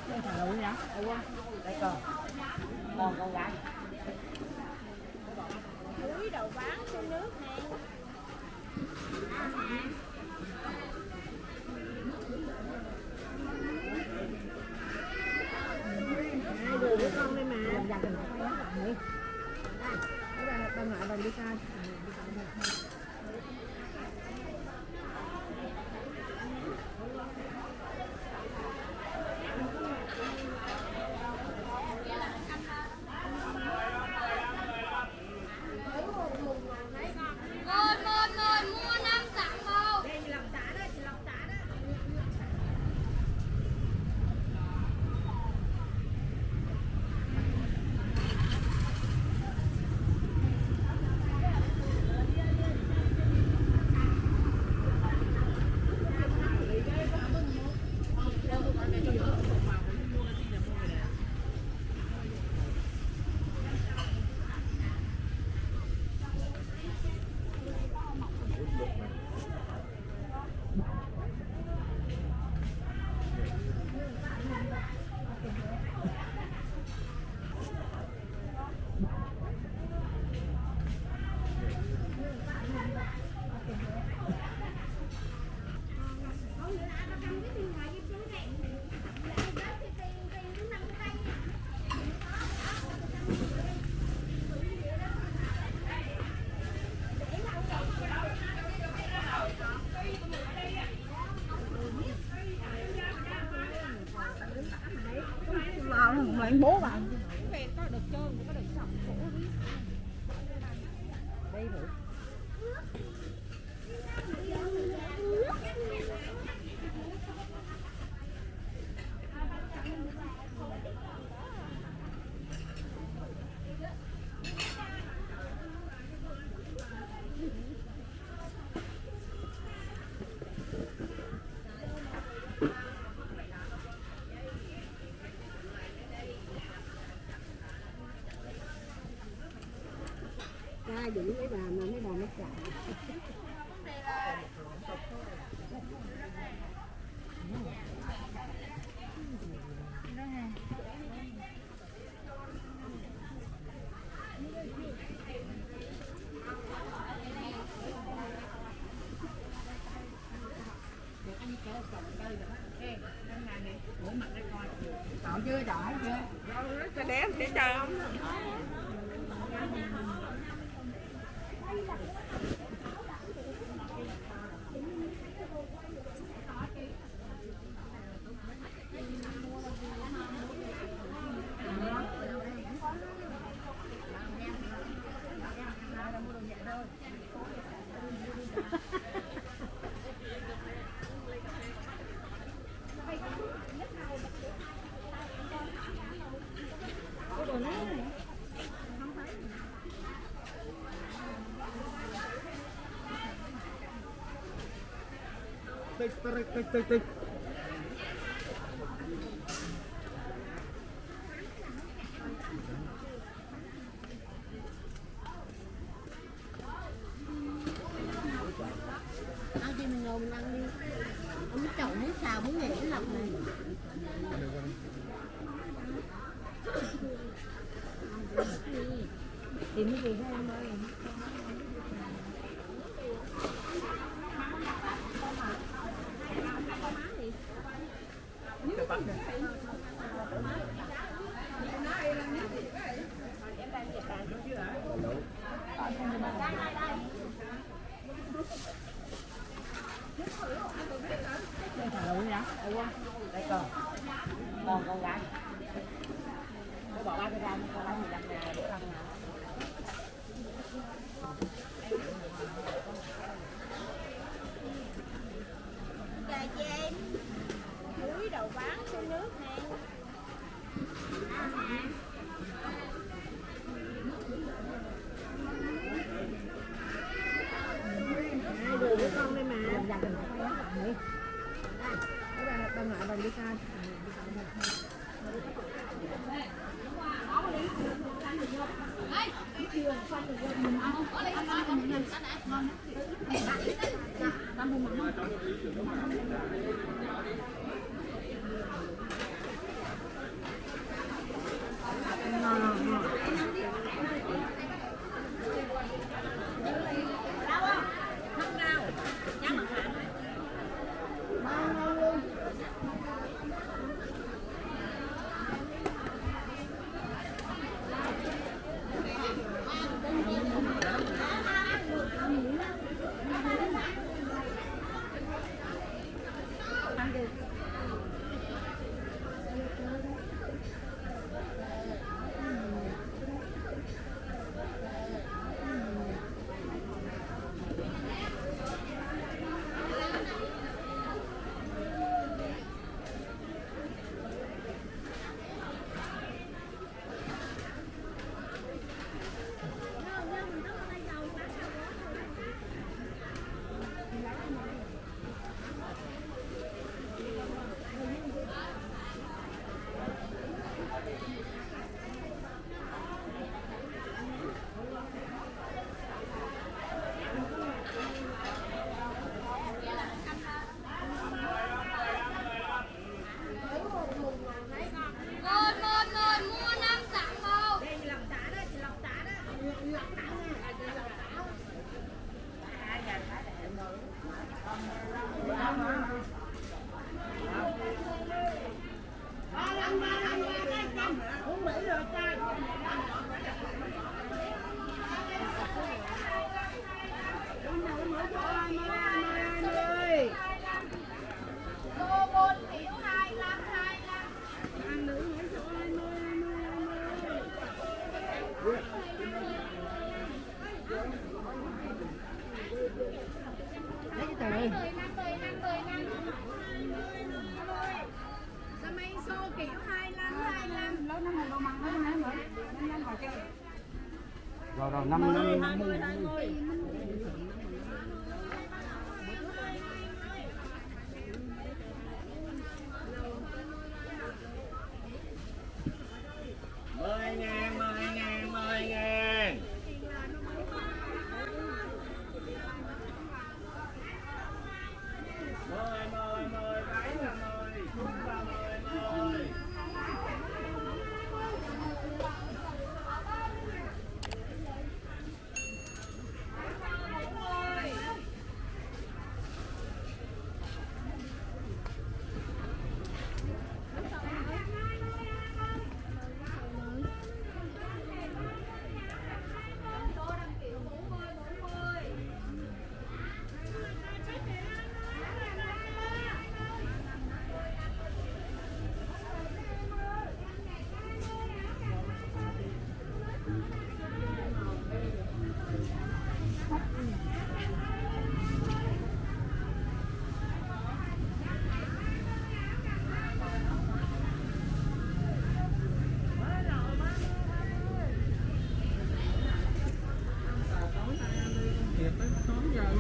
Đây thằng lụi hả? Đây con gái. Muối đầu ván xuống nước nè. Hai đứa với con đây mà. Dành cho nó quay lại. Bà ngoại bà đi coi. Bạn bố bạn có được trơn, có được sọc khổ đây thử. Ai giữ mấy bà mà mấy bà mất chạy. Chọn chưa? Chọn chưa? Cho đếm để chờ không? Tích. Ăn đi mình ngồi mình ăn đi. Ông biết chậu muốn xào muốn nghỉ lọc này. Tìm cái gì thế em ơi? Đây thằng lụi hả? Đây con gái. Nó bỏ 30 gram, con gái 15 ngàn để ăn nè. Gà chiên, muối đầu ván xuống nước nè. Hai đứa với con đây mà. Dành cho nó quay lại. Bà ngoại bà đi coi. Ngồi mua 5 tặng một. Cô 4 kiểu 25 25. Lấy cái tờ ơi. 50 Sao mấy xô kiểu 25 lâu năm đồ mặn hơn hả mọi năm vào chơi Rồi 50 10.000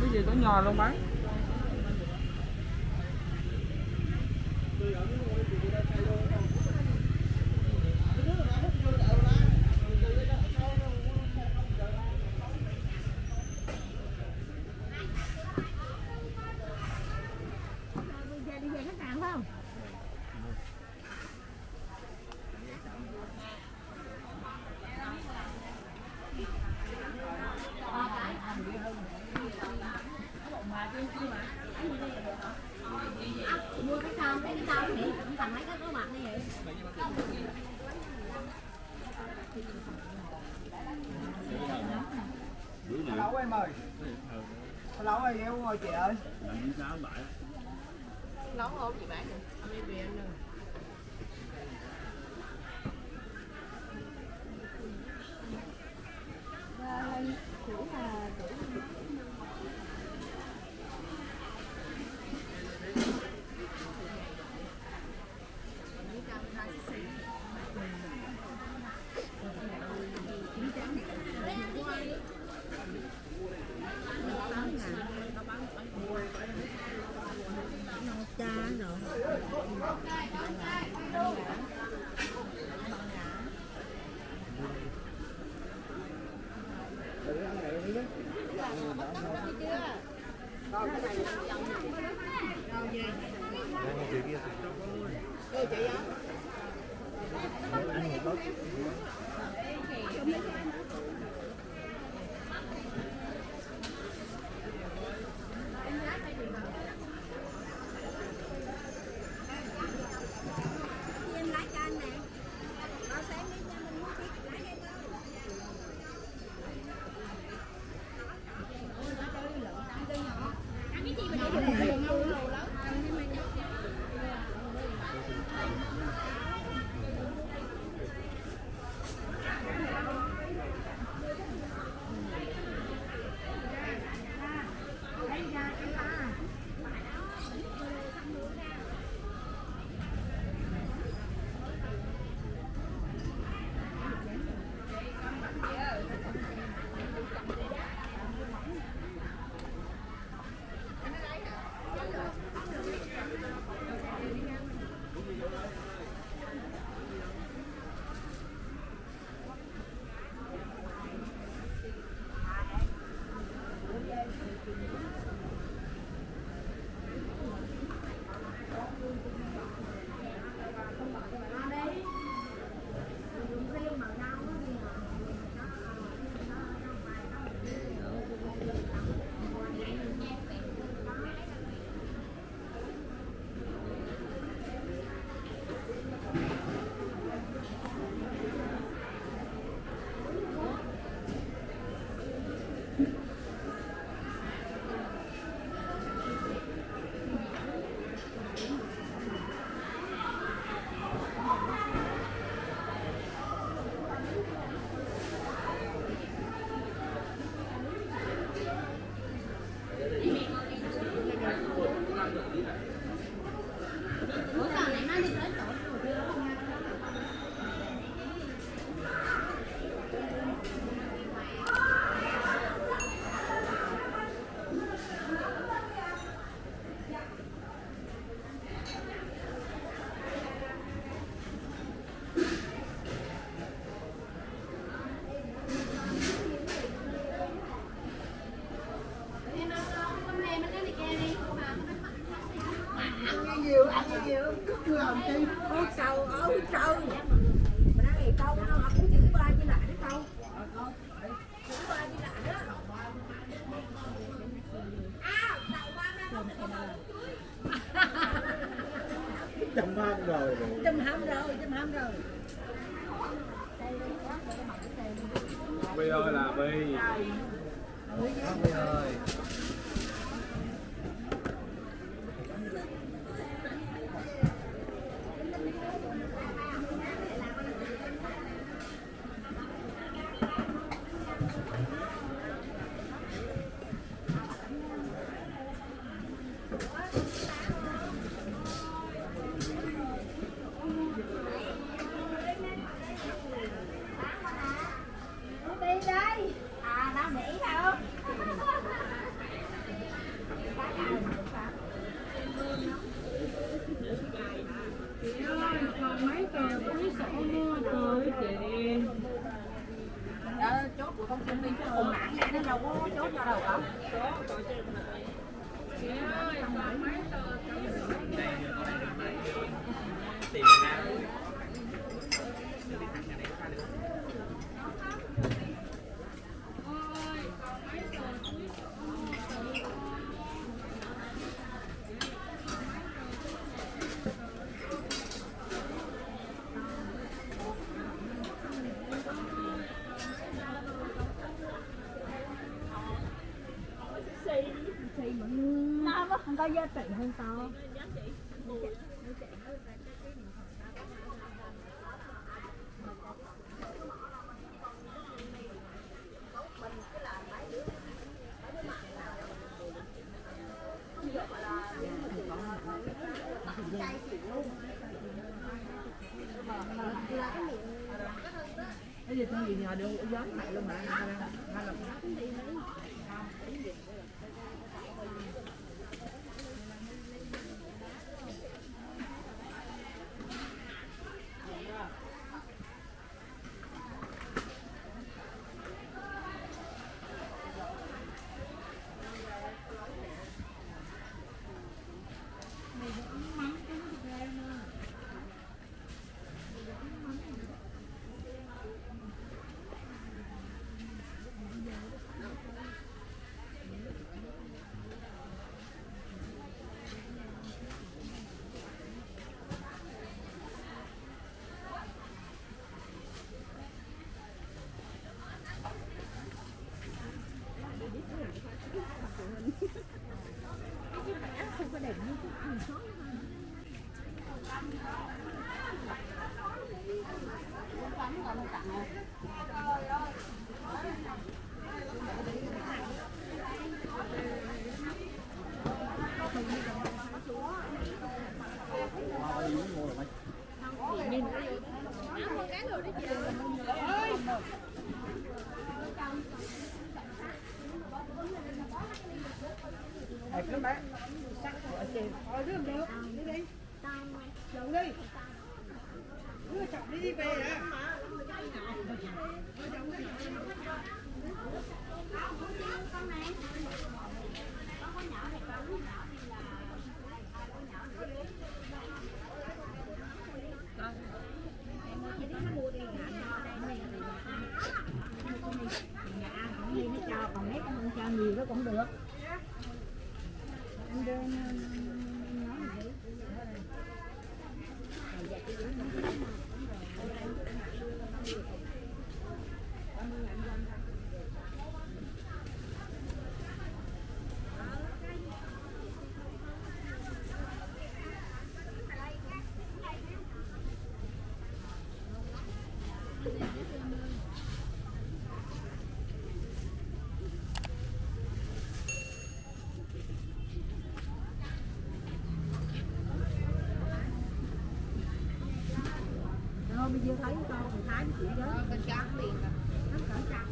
Cái gì tới nhò luôn bán. Đi về khách sạn phải không? Mua cái sao thì cũng tầm mấy cái có mặt như vậy. Lâu em ơi. Lâu rồi em ngồi chị ơi. nấu không chị bán được đi về nữa Chăm ham rồi. Bi ơi là Bi. Bi ơi. Chốt của công ty Minh chứ cùng mạng vậy nó đâu có chốt cho đâu cả. Nó không có giá trị hơn tao. Cái gì con gì nhờ được gió mạnh luôn mà. không có đẹp như cái thằng số Đẹp lắm bé. Sắc của chị. Thôi rước được. Đi đi. Chọn đi. Đưa chọn đi về hả? còn mấy con không cho nhiều đó cũng được. Anh đưa nói gì bây giờ thấy con Thái chị đó. Con trắng liền. Nó cỡ trắng.